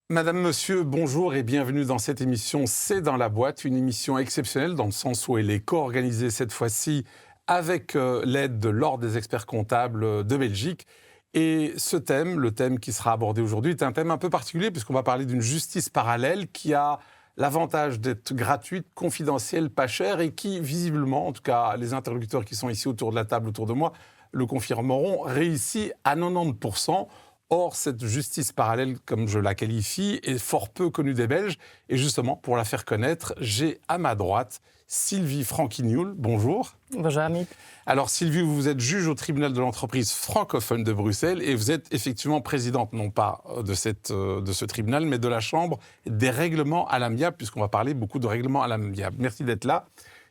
Madame, monsieur, bonjour et bienvenue dans cette émission C'est dans la boîte, une émission exceptionnelle dans le sens où elle est co-organisée cette fois-ci avec l'aide de l'Ordre des experts comptables de Belgique. Et ce thème, le thème qui sera abordé aujourd'hui, est un thème un peu particulier puisqu'on va parler d'une justice parallèle qui a l'avantage d'être gratuite, confidentielle, pas chère et qui, visiblement, en tout cas les interlocuteurs qui sont ici autour de la table, autour de moi, le confirmeront, réussit à 90%. Or, cette justice parallèle, comme je la qualifie, est fort peu connue des Belges. Et justement, pour la faire connaître, j'ai à ma droite Sylvie Franquignoul. Bonjour. Bonjour, Amit. Alors, Sylvie, vous êtes juge au tribunal de l'entreprise francophone de Bruxelles et vous êtes effectivement présidente, non pas de ce tribunal, mais de la Chambre des règlements à l'amiable, puisqu'on va parler beaucoup de règlements à l'amiable. Merci d'être là.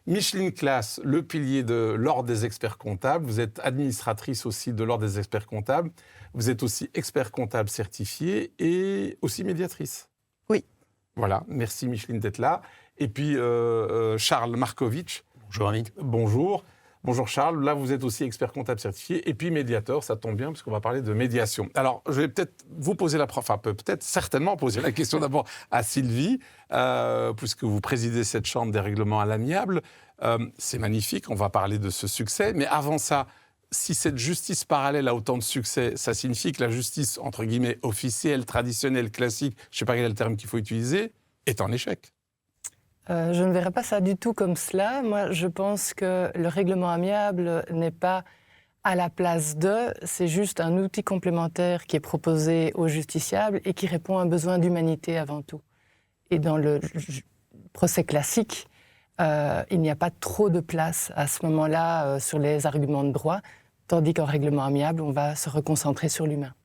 Micheline Claes, le pilier de l'Ordre des experts comptables. Vous êtes administratrice aussi de l'Ordre des experts comptables. Vous êtes aussi expert comptable certifié et aussi médiatrice. Oui. Voilà, merci Micheline d'être là. Et puis Charles Markovitch. Bonjour Amit. Bonjour. Bonjour Charles, là vous êtes aussi expert comptable certifié et puis médiateur, ça tombe bien parce qu'on va parler de médiation. Alors je vais peut-être vous poser certainement poser la question d'abord à Sylvie, puisque vous présidez cette chambre des règlements à l'amiable. C'est magnifique, on va parler de ce succès, mais avant ça, si cette justice parallèle a autant de succès, ça signifie que la justice, entre guillemets, officielle, traditionnelle, classique, je ne sais pas quel est le terme qu'il faut utiliser, est en échec. Je ne verrais pas ça du tout comme cela. Moi, je pense que le règlement amiable n'est pas à la place de, c'est juste un outil complémentaire qui est proposé aux justiciables et qui répond à un besoin d'humanité avant tout. Et dans le procès classique, il n'y a pas trop de place à ce moment-là sur les arguments de droit, tandis qu'en règlement amiable, on va se reconcentrer sur l'humain.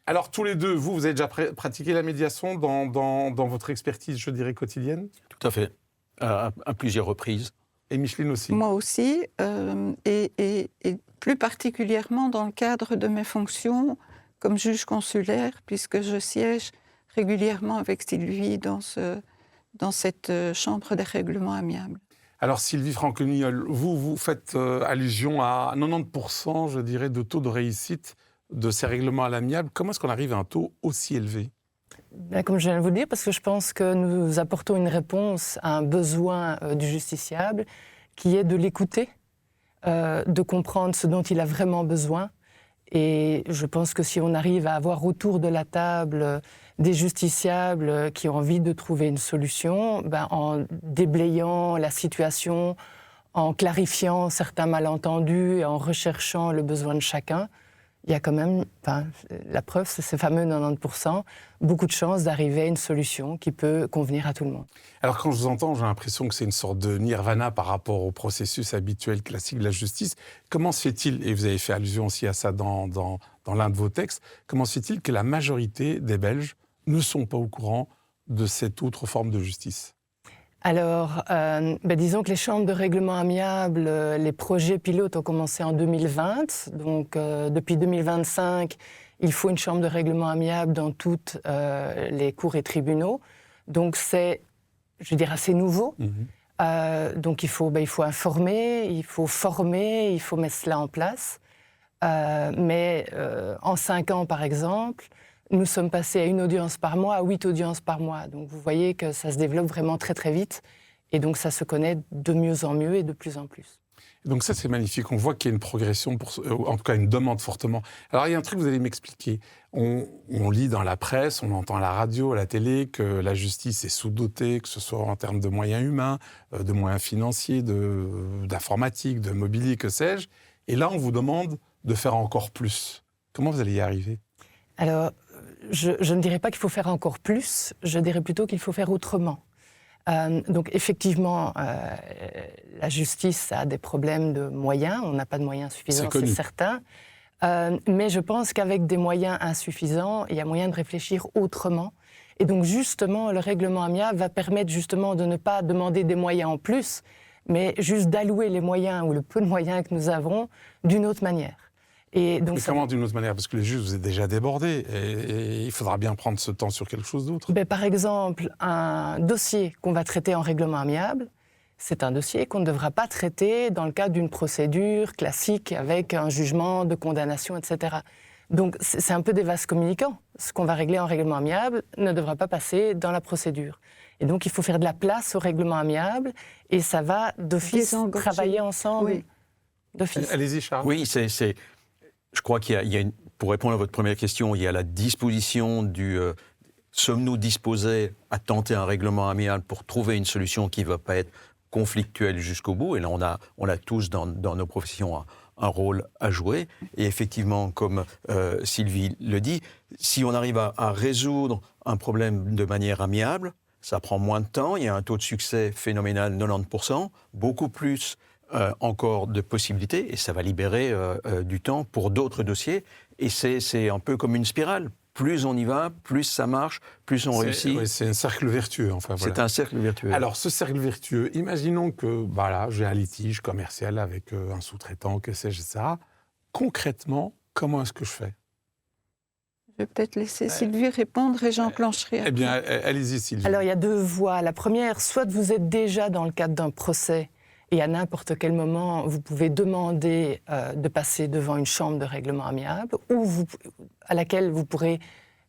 Alors, tous les deux, vous avez déjà pratiqué la médiation dans votre expertise, je dirais, quotidienne ? Tout à fait, à plusieurs reprises. Et Micheline aussi ? Moi aussi, et plus particulièrement dans le cadre de mes fonctions comme juge consulaire, puisque je siège régulièrement avec Sylvie dans cette chambre des règlements amiables. Alors, Sylvie Franquignoul, vous faites allusion à 90%, je dirais, de taux de réussite de ces règlements à l'amiable. Comment est-ce qu'on arrive à un taux aussi élevé ? Comme je viens de vous le dire, parce que je pense que nous apportons une réponse à un besoin du justiciable qui est de l'écouter, de comprendre ce dont il a vraiment besoin. Et je pense que si on arrive à avoir autour de la table des justiciables qui ont envie de trouver une solution, en déblayant la situation, en clarifiant certains malentendus et en recherchant le besoin de chacun, il y a quand même, la preuve, c'est ces fameux 90%, beaucoup de chances d'arriver à une solution qui peut convenir à tout le monde. Alors quand je vous entends, j'ai l'impression que c'est une sorte de nirvana par rapport au processus habituel, classique de la justice. Comment se fait-il, et vous avez fait allusion aussi à ça dans l'un de vos textes, comment se fait-il que la majorité des Belges ne sont pas au courant de cette autre forme de justice ? Alors, disons que les chambres de règlement amiable, les projets pilotes ont commencé en 2020. Donc, depuis 2025, il faut une chambre de règlement amiable dans toutes les cours et tribunaux. Donc, c'est, je dirais, assez nouveau. Donc, il faut informer, il faut former, il faut mettre cela en place. Mais en 5 ans, par exemple, nous sommes passés à 1 audience par mois, à 8 audiences par mois. Donc vous voyez que ça se développe vraiment très très vite. Et donc ça se connaît de mieux en mieux et de plus en plus. Donc ça c'est magnifique, on voit qu'il y a une progression, en tout cas une demande fortement. Alors il y a un truc que vous allez m'expliquer. On lit dans la presse, on entend à la radio, à la télé que la justice est sous-dotée, que ce soit en termes de moyens humains, de moyens financiers, d'informatique, de mobilier, que sais-je. Et là on vous demande de faire encore plus. Comment vous allez y arriver ? Alors, je ne dirais pas qu'il faut faire encore plus, je dirais plutôt qu'il faut faire autrement. Donc effectivement, la justice a des problèmes de moyens, on n'a pas de moyens suffisants, c'est certain. Mais je pense qu'avec des moyens insuffisants, il y a moyen de réfléchir autrement. Et donc justement, le règlement amiable va permettre justement de ne pas demander des moyens en plus, mais juste d'allouer les moyens ou le peu de moyens que nous avons d'une autre manière. Et donc, comment d'une autre manière ? Parce que les juges, vous êtes déjà débordés et il faudra bien prendre ce temps sur quelque chose d'autre. Par exemple, un dossier qu'on va traiter en règlement amiable, c'est un dossier qu'on ne devra pas traiter dans le cadre d'une procédure classique avec un jugement de condamnation, etc. Donc c'est un peu des vases communicants. ce qu'on va régler en règlement amiable ne devra pas passer dans la procédure. Et donc, il faut faire de la place au règlement amiable et ça va d'office travailler ensemble. Oui. D'office. Allez-y, Charles. Oui, je crois qu'il y a pour répondre à votre première question, il y a la disposition du... sommes-nous disposés à tenter un règlement amiable pour trouver une solution qui ne va pas être conflictuelle jusqu'au bout? Et là, on a tous dans nos professions un rôle à jouer. Et effectivement, comme Sylvie le dit, si on arrive à résoudre un problème de manière amiable, ça prend moins de temps, il y a un taux de succès phénoménal, 90%, beaucoup plus encore de possibilités, et ça va libérer du temps pour d'autres dossiers. Et c'est un peu comme une spirale. Plus on y va, plus ça marche, plus on réussit. Oui, c'est un cercle vertueux. Enfin, voilà. C'est un cercle vertueux. Alors, ce cercle vertueux, imaginons que j'ai un litige commercial avec un sous-traitant, que sais-je, etc. Concrètement, comment est-ce que je fais? Je vais peut-être laisser Sylvie répondre et j'enclencherai après. Eh bien, allez-y, Sylvie. Alors, il y a deux voies. La première, soit vous êtes déjà dans le cadre d'un procès et à n'importe quel moment, vous pouvez demander de passer devant une chambre de règlement amiable à laquelle vous pourrez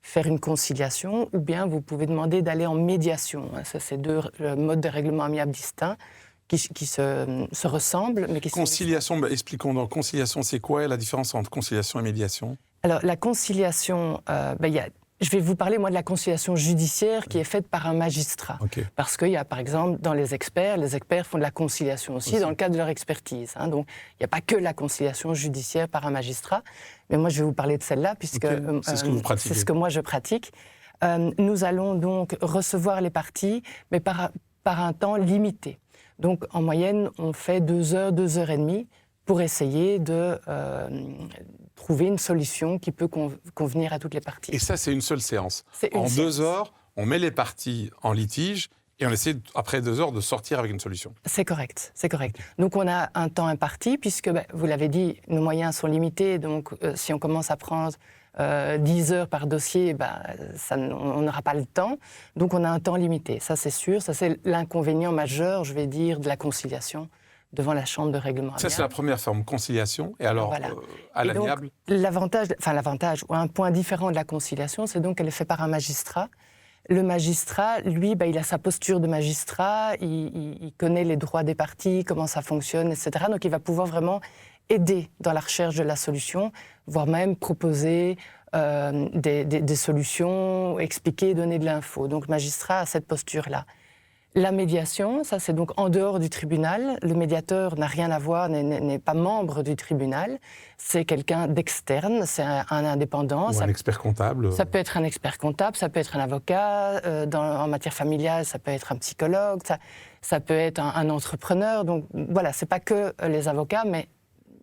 faire une conciliation, ou bien vous pouvez demander d'aller en médiation. Ça, c'est deux modes de règlement amiable distincts qui se ressemblent, mais qui sont... Conciliation, expliquons donc. Conciliation, c'est quoi la différence entre conciliation et médiation? Alors, la conciliation, je vais vous parler, moi, de la conciliation judiciaire qui est faite par un magistrat. Okay. Parce qu'il y a, par exemple, dans les experts font de la conciliation aussi dans le cadre de leur expertise. Donc, il n'y a pas que la conciliation judiciaire par un magistrat. Mais moi, je vais vous parler de celle-là, puisque c'est ce que vous pratiquez. C'est ce que moi, je pratique. Nous allons donc recevoir les parties, mais par un temps limité. Donc, en moyenne, on fait 2 heures, 2 heures et demie pour essayer de trouver une solution qui peut convenir à toutes les parties. Et ça, c'est une seule séance. En 2 heures, on met les parties en litige et on essaie, après 2 heures, de sortir avec une solution. C'est correct, c'est correct. Donc, on a un temps imparti, puisque, vous l'avez dit, nos moyens sont limités. Donc, si on commence à prendre 10 heures par dossier, on n'aura pas le temps. Donc, on a un temps limité. Ça, c'est sûr. Ça, c'est l'inconvénient majeur, je vais dire, de la conciliation devant la chambre de règlement amiable. Ça, c'est la première forme, conciliation. Et alors, voilà. à l'amiable? L'avantage, ou un point différent de la conciliation, c'est donc qu'elle est faite par un magistrat. Le magistrat, lui, il a sa posture de magistrat, il connaît les droits des parties, comment ça fonctionne, etc. Donc, il va pouvoir vraiment aider dans la recherche de la solution, voire même proposer des solutions, expliquer, donner de l'info. Donc, le magistrat a cette posture-là. La médiation, ça c'est donc en dehors du tribunal. Le médiateur n'a rien à voir, n'est pas membre du tribunal. C'est quelqu'un d'externe, c'est un indépendant. Ou un expert comptable. Ça peut être un expert comptable, ça peut être un avocat. En matière familiale, ça peut être un psychologue, ça peut être un entrepreneur. Donc voilà, c'est pas que les avocats, mais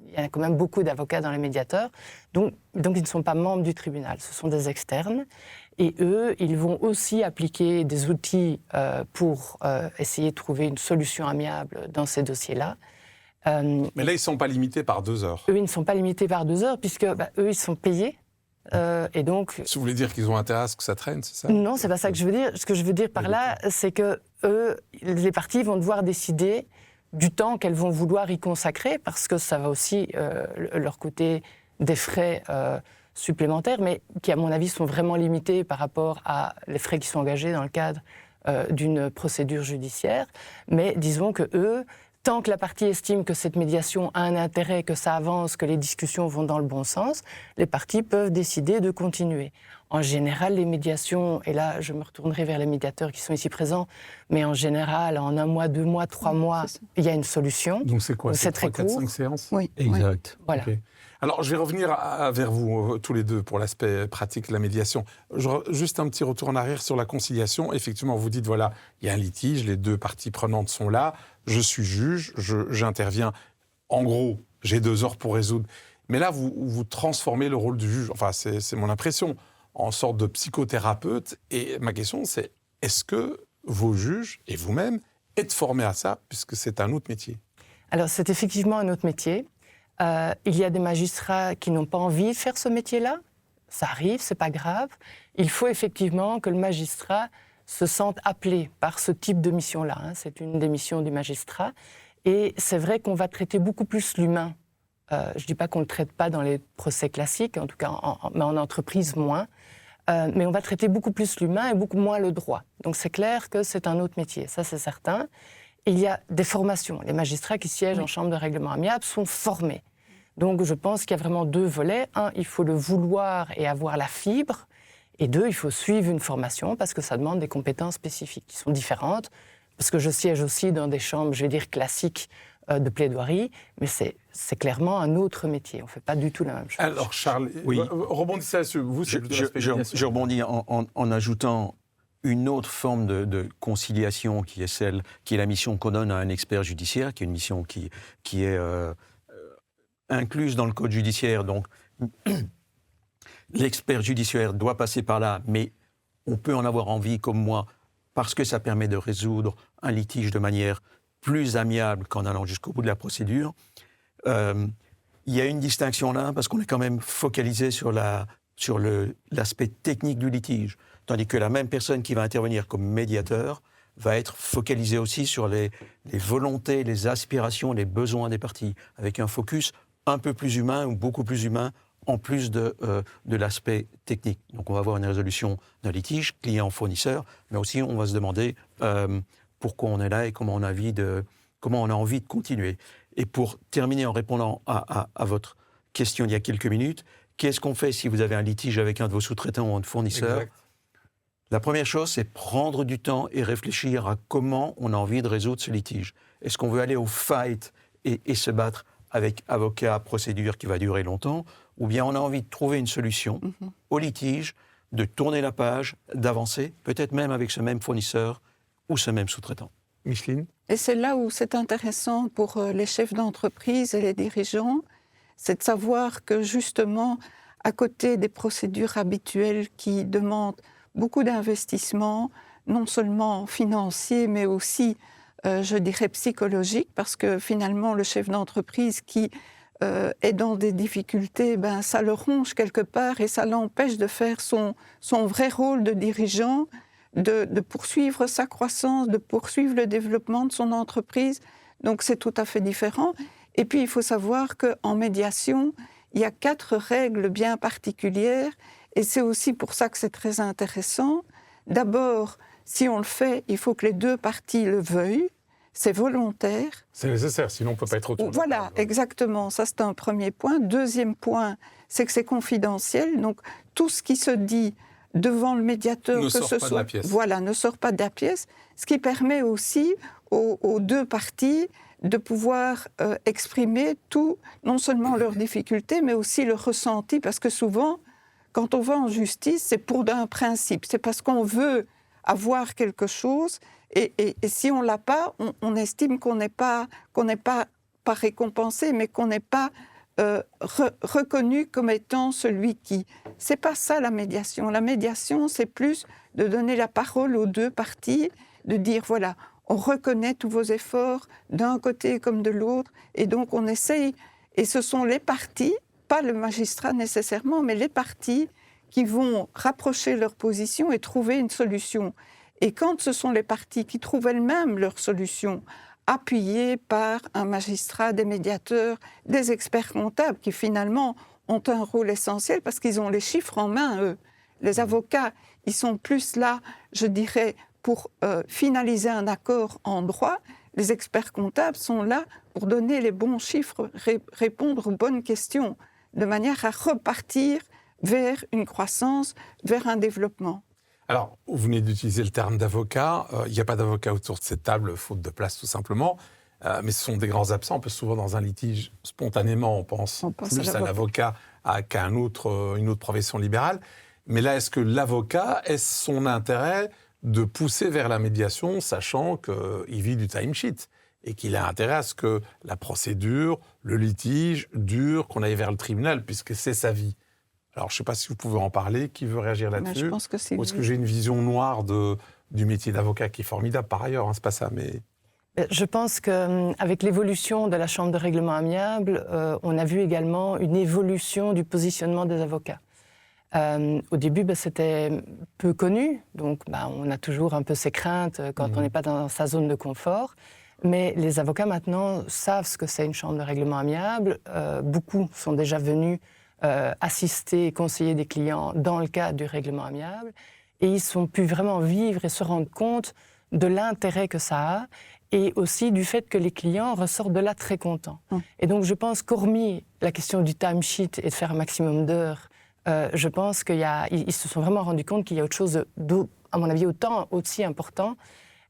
il y a quand même beaucoup d'avocats dans les médiateurs. Donc ils ne sont pas membres du tribunal, ce sont des externes. Et eux, ils vont aussi appliquer des outils pour essayer de trouver une solution amiable dans ces dossiers-là. Mais là, ils ne sont pas limités par 2 heures. Eux, ils ne sont pas limités par 2 heures, puisque eux, ils sont payés. Et donc... Vous voulez dire qu'ils ont intérêt à ce que ça traîne, c'est ça? Non, c'est pas ça que je veux dire. Ce que je veux dire par là, c'est que eux, les parties vont devoir décider du temps qu'elles vont vouloir y consacrer, parce que ça va aussi leur coûter des frais supplémentaires, mais qui, à mon avis, sont vraiment limités par rapport à les frais qui sont engagés dans le cadre d'une procédure judiciaire. Mais disons que eux, tant que la partie estime que cette médiation a un intérêt, que ça avance, que les discussions vont dans le bon sens, les parties peuvent décider de continuer. En général, les médiations, et là je me retournerai vers les médiateurs qui sont ici présents, mais en général, en 1 mois, 2 mois, 3 mois, il y a une solution. Donc c'est quoi? C'est très 3, 4, court. 5 séances? Oui. Exact. Voilà. Okay. Alors, je vais revenir vers vous, tous les deux, pour l'aspect pratique de la médiation. Juste un petit retour en arrière sur la conciliation. Effectivement, vous dites, voilà, il y a un litige, les 2 parties prenantes sont là, je suis juge, j'interviens. En gros, j'ai 2 heures pour résoudre. Mais là, vous transformez le rôle du juge, enfin, c'est mon impression, en sorte de psychothérapeute. Et ma question, c'est, est-ce que vos juges, et vous-même, êtes formés à ça, puisque c'est un autre métier? Alors, c'est effectivement un autre métier. Il y a des magistrats qui n'ont pas envie de faire ce métier-là. Ça arrive, c'est pas grave. Il faut effectivement que le magistrat se sente appelé par ce type de mission-là. C'est une des missions du magistrat. Et c'est vrai qu'on va traiter beaucoup plus l'humain. Je ne dis pas qu'on ne le traite pas dans les procès classiques, en tout cas, mais en entreprise, moins. mais on va traiter beaucoup plus l'humain et beaucoup moins le droit. Donc c'est clair que c'est un autre métier, ça c'est certain. Il y a des formations. Les magistrats qui siègent en chambre de règlement amiable sont formés. Donc je pense qu'il y a vraiment 2 volets. 1, il faut le vouloir et avoir la fibre. Et 2, il faut suivre une formation parce que ça demande des compétences spécifiques qui sont différentes. Parce que je siège aussi dans des chambres, je vais dire, classiques de plaidoirie, mais c'est clairement un autre métier. On ne fait pas du tout la même chose. Alors Charles, Oui. rebondissez là-dessus. Vous, c'est plutôt l'aspect médiation. Je rebondis en ajoutant une autre forme de conciliation qui est la mission qu'on donne à un expert judiciaire, qui est une mission qui est incluse dans le code judiciaire. Donc, l'expert judiciaire doit passer par là, mais on peut en avoir envie, comme moi, parce que ça permet de résoudre un litige de manière plus amiable qu'en allant jusqu'au bout de la procédure. Il y a une distinction là, parce qu'on est quand même focalisé sur l'aspect technique du litige, tandis que la même personne qui va intervenir comme médiateur va être focalisée aussi sur les volontés, les aspirations, les besoins des parties, avec un focus un peu plus humain ou beaucoup plus humain, en plus de l'aspect technique. Donc on va avoir une résolution d'un litige, client-fournisseur, mais aussi on va se demander pourquoi on est là et comment on a envie de continuer. Et pour terminer en répondant à votre question il y a quelques minutes, qu'est-ce qu'on fait si vous avez un litige avec un de vos sous-traitants ou un fournisseur ? Exact. La première chose, c'est prendre du temps et réfléchir à comment on a envie de résoudre ce litige. Est-ce qu'on veut aller au fight et se battre avec avocat, procédure qui va durer longtemps, ou bien on a envie de trouver une solution au litige, de tourner la page, d'avancer, peut-être même avec ce même fournisseur ou ce même sous-traitant. Micheline ? Et c'est là où c'est intéressant pour les chefs d'entreprise et les dirigeants, c'est de savoir que justement, à côté des procédures habituelles qui demandent beaucoup d'investissements, non seulement financiers, mais aussi, je dirais, psychologiques, parce que finalement, le chef d'entreprise qui est dans des difficultés, ça le ronge quelque part et ça l'empêche de faire son vrai rôle de dirigeant, de poursuivre sa croissance, de poursuivre le développement de son entreprise. Donc c'est tout à fait différent. Et puis il faut savoir qu'en médiation, il y a 4 règles bien particulières et c'est aussi pour ça que c'est très intéressant. D'abord, si on le fait, il faut que les 2 parties le veuillent. C'est volontaire. C'est nécessaire, sinon on ne peut pas être autour. Voilà, exactement. Ça, c'est un premier point. Deuxième point, c'est que c'est confidentiel. Donc, tout ce qui se dit devant le médiateur, ne sort pas de la pièce. Voilà, ne sort pas de la pièce. Ce qui permet aussi aux 2 parties de pouvoir exprimer tout, non seulement leurs difficultés, mais aussi leur ressenti. Parce que souvent, quand on va en justice, c'est pour un principe. C'est parce qu'on veut avoir quelque chose. Et si on ne l'a pas, on estime qu'on n'est pas récompensé, mais qu'on n'est pas reconnu comme étant celui qui... C'est pas ça la médiation. La médiation, c'est plus de donner la parole aux 2 parties, de dire, voilà, on reconnaît tous vos efforts d'un côté comme de l'autre, et donc on essaye, et ce sont les parties, pas le magistrat nécessairement, mais les parties qui vont rapprocher leur position et trouver une solution. Et quand ce sont les parties qui trouvent elles-mêmes leur solution, appuyées par un magistrat, des médiateurs, des experts comptables qui finalement ont un rôle essentiel parce qu'ils ont les chiffres en main, eux. Les avocats, ils sont plus là, je dirais, pour finaliser un accord en droit. Les experts comptables sont là pour donner les bons chiffres, répondre aux bonnes questions, de manière à repartir vers une croissance, vers un développement. Alors, vous venez d'utiliser le terme d'avocat. Il n'y a pas d'avocat autour de cette table, faute de place tout simplement. Mais ce sont des grands absents, parce que souvent dans un litige, spontanément, on pense plus à l'avocat qu'à une autre profession libérale. Mais là, est-ce que l'avocat, est-ce son intérêt de pousser vers la médiation, sachant qu'il vit du timesheet et qu'il a intérêt à ce que la procédure, le litige dure, qu'on aille vers le tribunal, puisque c'est sa vie? Alors, je ne sais pas si vous pouvez en parler. Qui veut réagir là-dessus? Je pense que c'est... Ou est-ce que j'ai une vision noire du métier d'avocat qui est formidable par ailleurs, c'est pas ça, mais... Je pense qu'avec l'évolution de la Chambre de règlement amiable, on a vu également une évolution du positionnement des avocats. Au début, c'était peu connu, donc on a toujours un peu ses craintes quand on n'est pas dans sa zone de confort. Mais les avocats maintenant savent ce que c'est une Chambre de règlement amiable. Beaucoup sont déjà venus assister et conseiller des clients dans le cadre du règlement amiable. Et ils ont pu vraiment vivre et se rendre compte de l'intérêt que ça a et aussi du fait que les clients ressortent de là très contents. Et donc, je pense qu'hormis la question du timesheet et de faire un maximum d'heures, je pense qu'ils se sont vraiment rendus compte qu'il y a autre chose, à mon avis, aussi important,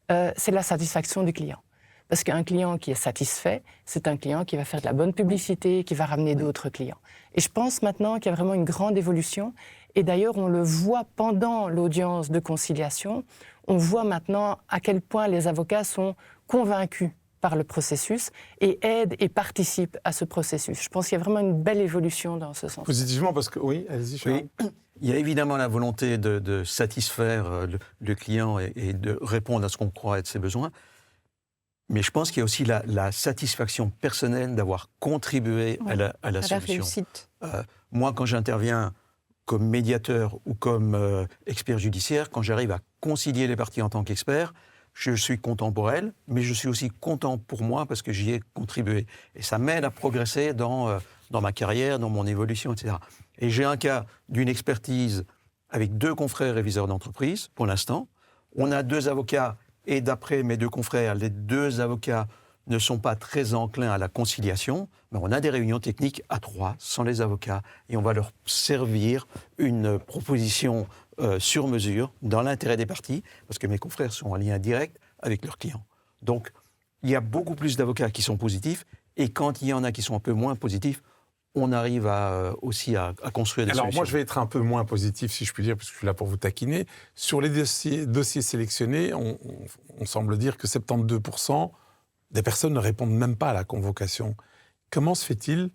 c'est la satisfaction du client. Parce qu'un client qui est satisfait, c'est un client qui va faire de la bonne publicité, qui va ramener d'autres clients. Et je pense maintenant qu'il y a vraiment une grande évolution. Et d'ailleurs, on le voit pendant l'audience de conciliation. On voit maintenant à quel point les avocats sont convaincus par le processus et aident et participent à ce processus. Je pense qu'il y a vraiment une belle évolution dans ce sens. Positivement, parce que, oui, allez-y, Charles. Oui. Il y a évidemment la volonté de satisfaire le client et de répondre à ce qu'on croit être ses besoins. Mais je pense qu'il y a aussi la satisfaction personnelle d'avoir contribué à la solution. Réussite. Moi, quand j'interviens comme médiateur ou comme expert judiciaire, quand j'arrive à concilier les parties en tant qu'expert, je suis content pour elles, mais je suis aussi content pour moi parce que j'y ai contribué. Et ça m'aide à progresser dans ma carrière, dans mon évolution, etc. Et j'ai un cas d'une expertise avec 2 confrères réviseurs d'entreprise, pour l'instant. On a 2 avocats. Et d'après mes 2 confrères, les 2 avocats ne sont pas très enclins à la conciliation, mais on a des réunions techniques à 3, sans les avocats, et on va leur servir une proposition sur mesure, dans l'intérêt des parties, parce que mes confrères sont en lien direct avec leurs clients. Donc, il y a beaucoup plus d'avocats qui sont positifs, et quand il y en a qui sont un peu moins positifs, on arrive aussi à construire des solutions. Alors moi, je vais être un peu moins positif, si je puis dire, parce que je suis là pour vous taquiner. Sur les dossiers sélectionnés, on semble dire que 72% des personnes ne répondent même pas à la convocation. Comment se fait-il,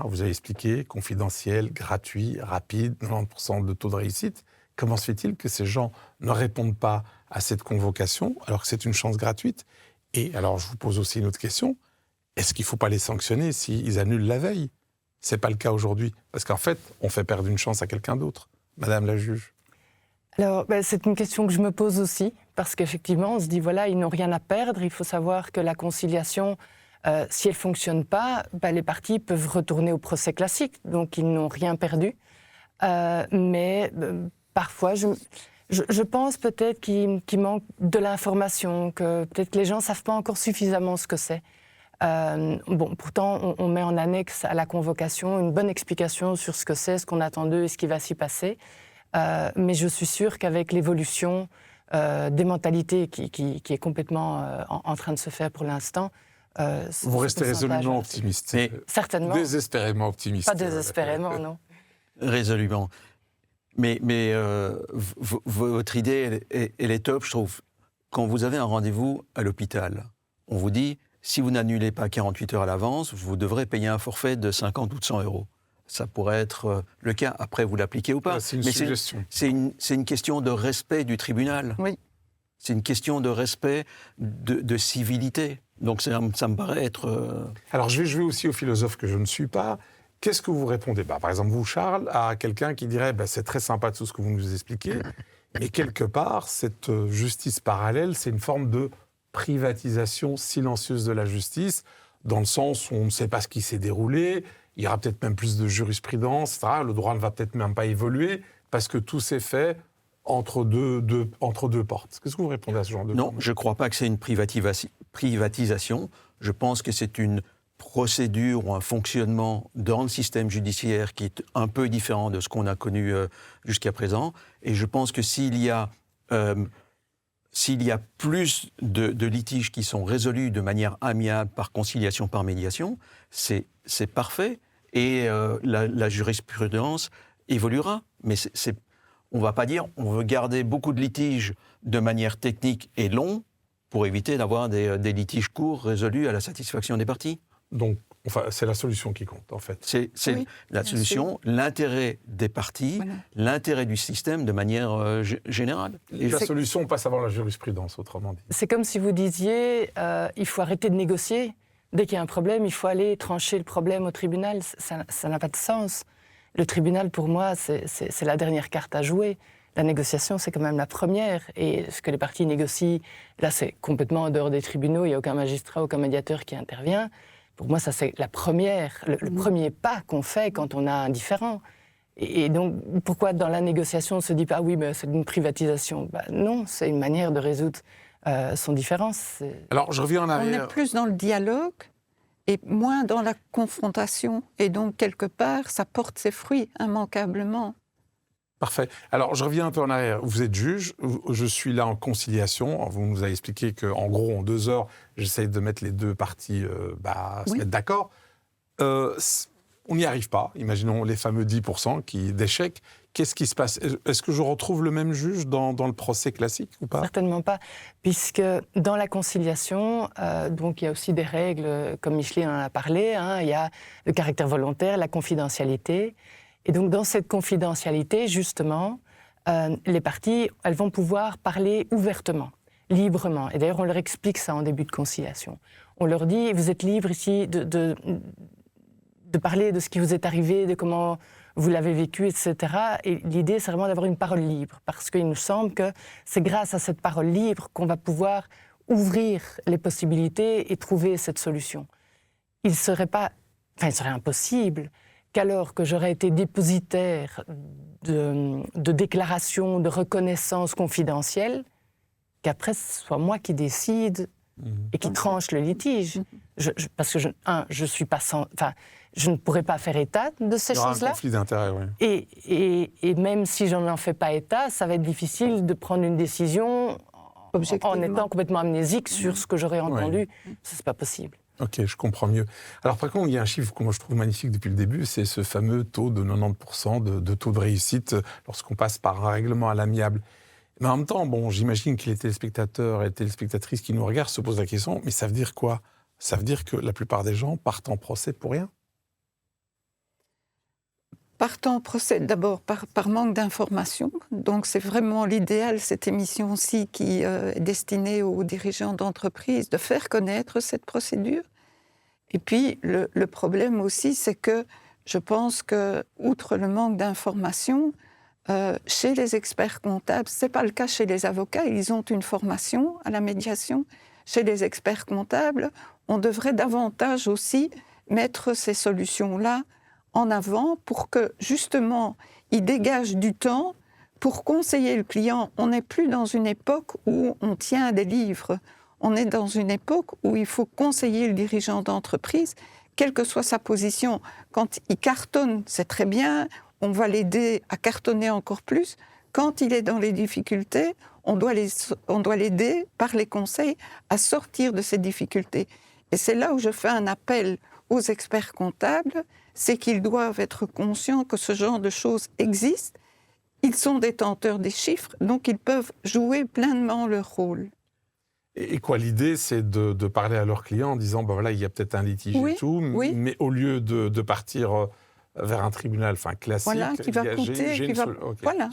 vous avez expliqué, confidentiel, gratuit, rapide, 90% de taux de réussite, comment se fait-il que ces gens ne répondent pas à cette convocation, alors que c'est une chance gratuite? Et alors, je vous pose aussi une autre question, est-ce qu'il ne faut pas les sanctionner s'ils annulent la veille? Ce n'est pas le cas aujourd'hui, parce qu'en fait, on fait perdre une chance à quelqu'un d'autre. Madame la juge. Alors, c'est une question que je me pose aussi, parce qu'effectivement, on se dit, voilà, ils n'ont rien à perdre. Il faut savoir que la conciliation, si elle ne fonctionne pas, les parties peuvent retourner au procès classique, donc ils n'ont rien perdu. Mais parfois, je pense peut-être qu'il manque de l'information, que peut-être que les gens ne savent pas encore suffisamment ce que c'est. Pourtant, on met en annexe à la convocation une bonne explication sur ce que c'est, ce qu'on attend d'eux et ce qui va s'y passer. Mais je suis sûre qu'avec l'évolution des mentalités qui est complètement en train de se faire pour l'instant... Vous restez résolument optimiste. Mais certainement. Désespérément optimiste. Pas désespérément, non. Résolument. Mais votre idée, elle est top, je trouve. Quand vous avez un rendez-vous à l'hôpital, on vous dit, si vous n'annulez pas 48 heures à l'avance, vous devrez payer un forfait de 50 ou de 100 euros. Ça pourrait être le cas. Après, vous l'appliquez ou pas. Ouais, c'est une suggestion. C'est une question de respect du tribunal. Oui. C'est une question de respect, de civilité. Donc ça me paraît être... Alors je vais jouer aussi au philosophe que je ne suis pas. Qu'est-ce que vous répondez? Par exemple, vous, Charles, à quelqu'un qui dirait c'est très sympa tout ce que vous nous expliquez, mais quelque part, cette justice parallèle, c'est une forme de privatisation silencieuse de la justice, dans le sens où on ne sait pas ce qui s'est déroulé, il y aura peut-être même plus de jurisprudence, etc. Le droit ne va peut-être même pas évoluer, parce que tout s'est fait entre deux portes. Qu'est-ce que vous répondez à ce genre de... Non, je ne crois pas que c'est une privatisation. Je pense que c'est une procédure ou un fonctionnement dans le système judiciaire qui est un peu différent de ce qu'on a connu jusqu'à présent. Et je pense que s'il y a plus de litiges qui sont résolus de manière amiable par conciliation, par médiation, c'est parfait. Et la jurisprudence évoluera. Mais on ne va pas dire on veut garder beaucoup de litiges de manière technique et longue pour éviter d'avoir des litiges courts résolus à la satisfaction des parties. Donc, c'est la solution qui compte, en fait. C'est oui, la solution, l'intérêt des parties, voilà. L'intérêt du système de manière générale. Et la solution passe avant la jurisprudence, autrement dit. C'est comme si vous disiez il faut arrêter de négocier. Dès qu'il y a un problème, il faut aller trancher le problème au tribunal. Ça n'a pas de sens. Le tribunal, pour moi, c'est la dernière carte à jouer. La négociation, c'est quand même la première. Et ce que les parties négocient, là, c'est complètement en dehors des tribunaux. Il n'y a aucun magistrat, aucun médiateur qui intervient. Pour moi, ça, c'est la première, le premier pas qu'on fait quand on a un différend. Et donc, pourquoi dans la négociation on se dit pas, oui, mais c'est une privatisation? Non, c'est une manière de résoudre son différence. Alors, je reviens en On arrière. est plus dans le dialogue et moins dans la confrontation. Et donc, quelque part, ça porte ses fruits immanquablement. Parfait. Alors, je reviens un peu en arrière. Vous êtes juge, je suis là en conciliation. Vous nous avez expliqué qu'en gros, en 2 heures, j'essaye de mettre les deux parties se mettre d'accord. On n'y arrive pas. Imaginons les fameux 10% d'échecs. Qu'est-ce qui se passe? Est-ce que je retrouve le même juge dans le procès classique ou pas? Certainement pas, puisque dans la conciliation, donc il y a aussi des règles, comme Micheline en a parlé, il y a le caractère volontaire, la confidentialité. Et donc dans cette confidentialité, justement, les parties, elles vont pouvoir parler ouvertement, librement. Et d'ailleurs, on leur explique ça en début de conciliation. On leur dit, vous êtes libre ici de parler de ce qui vous est arrivé, de comment vous l'avez vécu, etc. Et l'idée, c'est vraiment d'avoir une parole libre, parce qu'il nous semble que c'est grâce à cette parole libre qu'on va pouvoir ouvrir les possibilités et trouver cette solution. Il serait impossible qu'alors que j'aurais été dépositaire de déclarations, de reconnaissances confidentielles, qu'après ce soit moi qui décide et qui tranche le litige. Parce que je ne pourrais pas faire état de ces choses-là. Il y aura un conflit d'intérêts, oui. Et même si je n'en fais pas état, ça va être difficile de prendre une décision en étant complètement amnésique sur ce que j'aurais entendu. Ça, c'est pas possible. Ok, je comprends mieux. Alors par contre, il y a un chiffre que moi je trouve magnifique depuis le début, c'est ce fameux taux de 90% de taux de réussite lorsqu'on passe par un règlement à l'amiable. Mais en même temps, j'imagine que les téléspectateurs et les téléspectatrices qui nous regardent se posent la question, mais ça veut dire quoi? Ça veut dire que la plupart des gens partent en procès pour rien? Partent en procès d'abord par manque d'information. Donc c'est vraiment l'idéal, cette émission-ci qui est destinée aux dirigeants d'entreprise, de faire connaître cette procédure. Et puis le problème aussi, c'est que je pense que, outre le manque d'information, chez les experts comptables, ce n'est pas le cas chez les avocats, ils ont une formation à la médiation. Chez les experts comptables, on devrait davantage aussi mettre ces solutions-là en avant pour que, justement, ils dégagent du temps pour conseiller le client. On n'est plus dans une époque où on tient des livres. On est dans une époque où il faut conseiller le dirigeant d'entreprise, quelle que soit sa position. Quand il cartonne, c'est très bien, on va l'aider à cartonner encore plus. Quand il est dans les difficultés, on doit l'aider par les conseils à sortir de ces difficultés. Et c'est là où je fais un appel aux experts comptables, c'est qu'ils doivent être conscients que ce genre de choses existe. Ils sont détenteurs des chiffres, donc ils peuvent jouer pleinement leur rôle. Et quoi, l'idée, c'est de parler à leurs clients en disant, il y a peut-être un litige et tout, mais au lieu de partir vers un tribunal classique, voilà, qui va coûter, qui va... Okay. Voilà.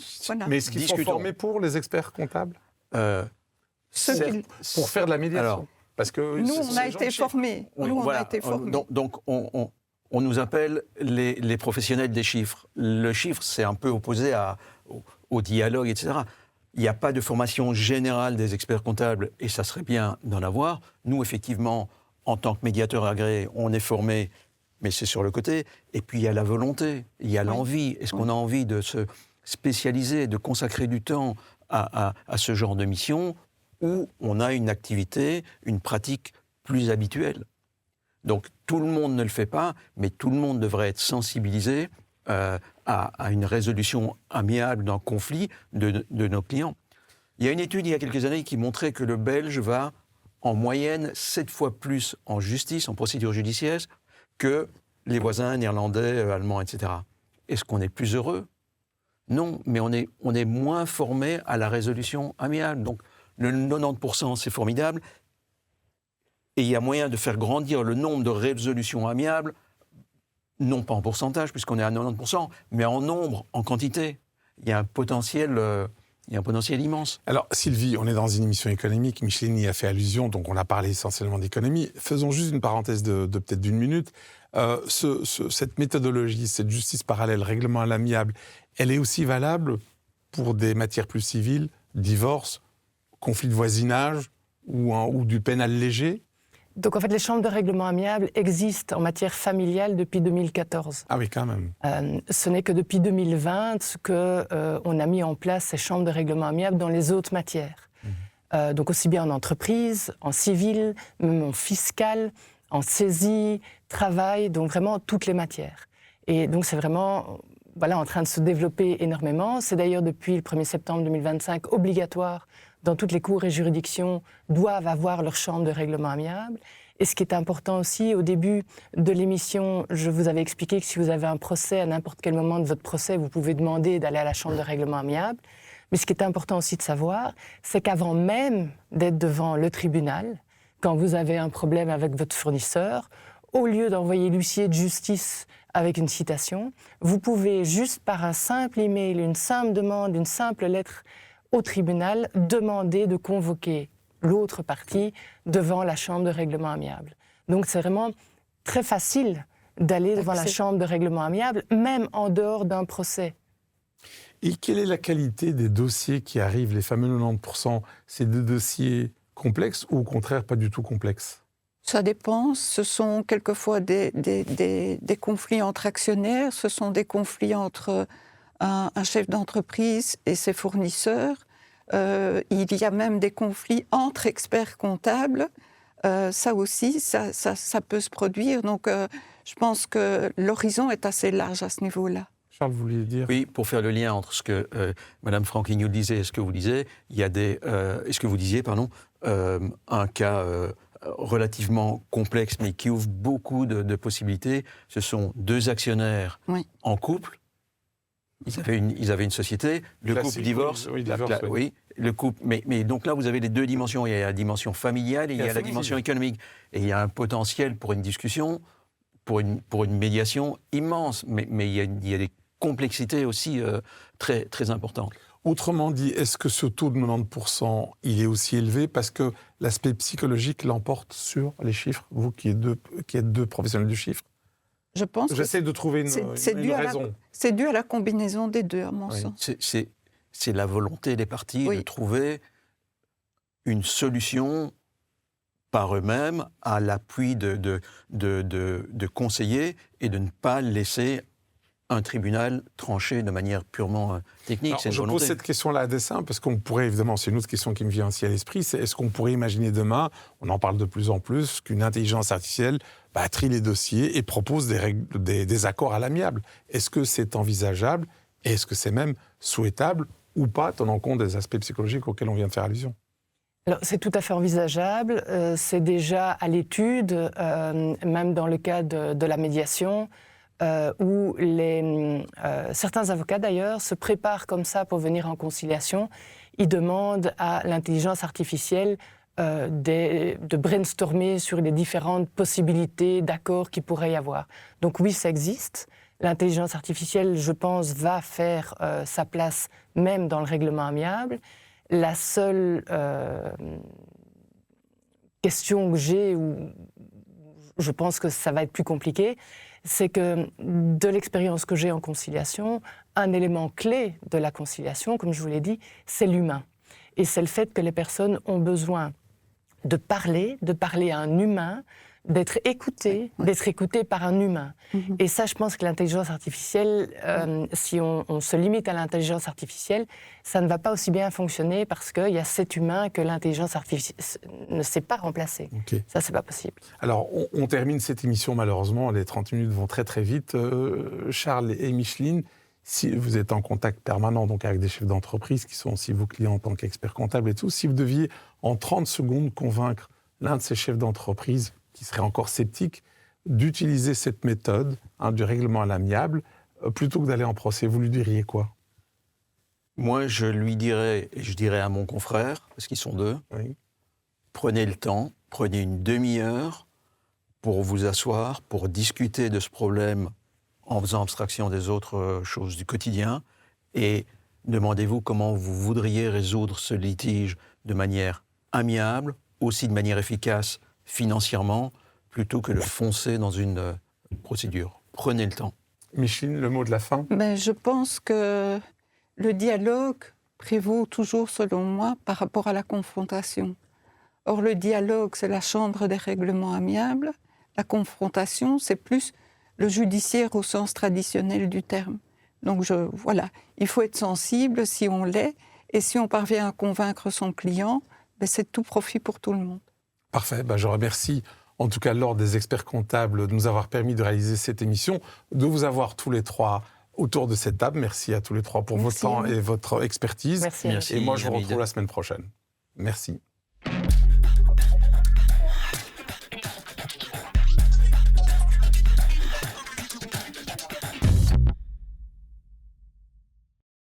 Mais est-ce qu'ils sont formés pour les experts comptables pour faire de la médiation? Alors, parce que nous, on a été formés. Donc, on nous appelle les professionnels des chiffres. Le chiffre, c'est un peu opposé au dialogue, etc. Il n'y a pas de formation générale des experts comptables, et ça serait bien d'en avoir. Nous, effectivement, en tant que médiateurs agréés, on est formés, mais c'est sur le côté. Et puis, il y a la volonté, il y a l'envie. Est-ce qu'on a envie de se spécialiser, de consacrer du temps à ce genre de mission, où on a une activité, une pratique plus habituelle? Donc, tout le monde ne le fait pas, mais tout le monde devrait être sensibilisé à une résolution amiable d'un conflit de nos clients. Il y a une étude il y a quelques années qui montrait que le Belge va en moyenne 7 fois plus en justice, en procédure judiciaire, que les voisins néerlandais, allemands, etc. Est-ce qu'on est plus heureux? Non, mais on est moins formé à la résolution amiable. Donc, le 90%, c'est formidable. Et il y a moyen de faire grandir le nombre de résolutions amiables, non pas en pourcentage, puisqu'on est à 90%, mais en nombre, en quantité. Il y a un potentiel immense. Alors, Sylvie, on est dans une émission économique. Micheline y a fait allusion, donc on a parlé essentiellement d'économie. Faisons juste une parenthèse de peut-être d'une minute. Cette méthodologie, cette justice parallèle, règlement à l'amiable, elle est aussi valable pour des matières plus civiles, divorce, conflit de voisinage ou du pénal léger? Donc en fait, les chambres de règlement amiable existent en matière familiale depuis 2014. Ah oui, quand même. Ce n'est que depuis 2020 qu'on a mis en place ces chambres de règlement amiable dans les autres matières. Donc aussi bien en entreprise, en civil, même en fiscal, en saisie, travail, donc vraiment toutes les matières. Et donc c'est vraiment en train de se développer énormément. C'est d'ailleurs depuis le 1er septembre 2025 obligatoire dans toutes les cours et juridictions doivent avoir leur chambre de règlement amiable. Et ce qui est important aussi, au début de l'émission, je vous avais expliqué que si vous avez un procès, à n'importe quel moment de votre procès, vous pouvez demander d'aller à la chambre de règlement amiable. Mais ce qui est important aussi de savoir, c'est qu'avant même d'être devant le tribunal, quand vous avez un problème avec votre fournisseur, au lieu d'envoyer l'huissier de justice avec une citation, vous pouvez juste par un simple email, une simple demande, une simple lettre au tribunal, demander de convoquer l'autre partie devant la chambre de règlement amiable. Donc c'est vraiment très facile d'aller devant la chambre de règlement amiable, même en dehors d'un procès. Et quelle est la qualité des dossiers qui arrivent, les fameux 90%? C'est des dossiers complexes ou au contraire pas du tout complexes? Ça dépend. Ce sont quelquefois des conflits entre actionnaires, ce sont des conflits entre un chef d'entreprise et ses fournisseurs. Il y a même des conflits entre experts comptables. Ça aussi, ça peut se produire. Donc, je pense que l'horizon est assez large à ce niveau-là. Charles, vous vouliez dire? Oui, pour faire le lien entre ce que Mme Franklin disait et ce que vous disiez, il y a un cas relativement complexe, mais qui ouvre beaucoup de possibilités. Ce sont deux actionnaires en couple. Ils avaient une société, le couple divorce. Oui, le couple. Mais donc là, vous avez les deux dimensions. Il y a la dimension familiale et il y a la dimension économique. Et il y a un potentiel pour une discussion, pour une médiation immense. Mais il y a des complexités aussi très, très importantes. Autrement dit, est-ce que ce taux de 90%, il est aussi élevé parce que l'aspect psychologique l'emporte sur les chiffres, vous qui êtes deux professionnels du chiffre? Je pense J'essaie de trouver une raison. C'est dû à la combinaison des deux, à mon sens. C'est la volonté des parties de trouver une solution par eux-mêmes à l'appui de conseillers et de ne pas laisser un tribunal tranché de manière purement technique. Alors, je pose cette question-là à dessein parce qu'on pourrait, évidemment, c'est une autre question qui me vient aussi à l'esprit, c'est est-ce qu'on pourrait imaginer demain, on en parle de plus en plus, qu'une intelligence artificielle trie les dossiers et propose des accords à l'amiable. Est-ce que c'est envisageable et est-ce que c'est même souhaitable ou pas, tenant compte des aspects psychologiques auxquels on vient de faire allusion? Alors, c'est tout à fait envisageable. C'est déjà à l'étude, même dans le cas de la médiation, où certains avocats, d'ailleurs, se préparent comme ça pour venir en conciliation. Ils demandent à l'intelligence artificielle de brainstormer sur les différentes possibilités d'accords qu'il pourrait y avoir. Donc oui, ça existe. L'intelligence artificielle, je pense, va faire sa place même dans le règlement amiable. La seule question que j'ai, où je pense que ça va être plus compliqué, c'est que de l'expérience que j'ai en conciliation, un élément clé de la conciliation, comme je vous l'ai dit, c'est l'humain. Et c'est le fait que les personnes ont besoin de parler à un humain, d'être écoutées par un humain. Et ça, je pense que l'intelligence artificielle, si on se limite à l'intelligence artificielle, ça ne va pas aussi bien fonctionner parce qu'il y a cet humain que l'intelligence artificielle ne sait pas remplacer. Okay. Ça, c'est pas possible. Alors, on termine cette émission, malheureusement. Les 30 minutes vont très, très vite. Charles et Micheline, si vous êtes en contact permanent donc avec des chefs d'entreprise qui sont aussi vos clients en tant qu'experts comptables et tout, si vous deviez en 30 secondes convaincre l'un de ces chefs d'entreprise qui serait encore sceptique, d'utiliser cette méthode du règlement à l'amiable plutôt que d'aller en procès, vous lui diriez quoi? Moi, je lui dirais, et je dirais à mon confrère, parce qu'ils sont deux, prenez le temps, prenez une demi-heure pour vous asseoir, pour discuter de ce problème en faisant abstraction des autres choses du quotidien, et demandez-vous comment vous voudriez résoudre ce litige de manière amiable, aussi de manière efficace financièrement, plutôt que de foncer dans une procédure. Prenez le temps. Micheline, le mot de la fin? Je pense que le dialogue prévaut toujours, selon moi, par rapport à la confrontation. Or, le dialogue, c'est la chambre des règlements amiables. La confrontation, c'est plus le judiciaire au sens traditionnel du terme. Donc, voilà, il faut être sensible si on l'est. Et si on parvient à convaincre son client, c'est tout profit pour tout le monde. Parfait. Je remercie en tout cas l'Ordre des experts comptables de nous avoir permis de réaliser cette émission, de vous avoir tous les trois autour de cette table. Merci à tous les trois pour votre temps et votre expertise. Merci. Et moi, je vous retrouve la semaine prochaine. Merci.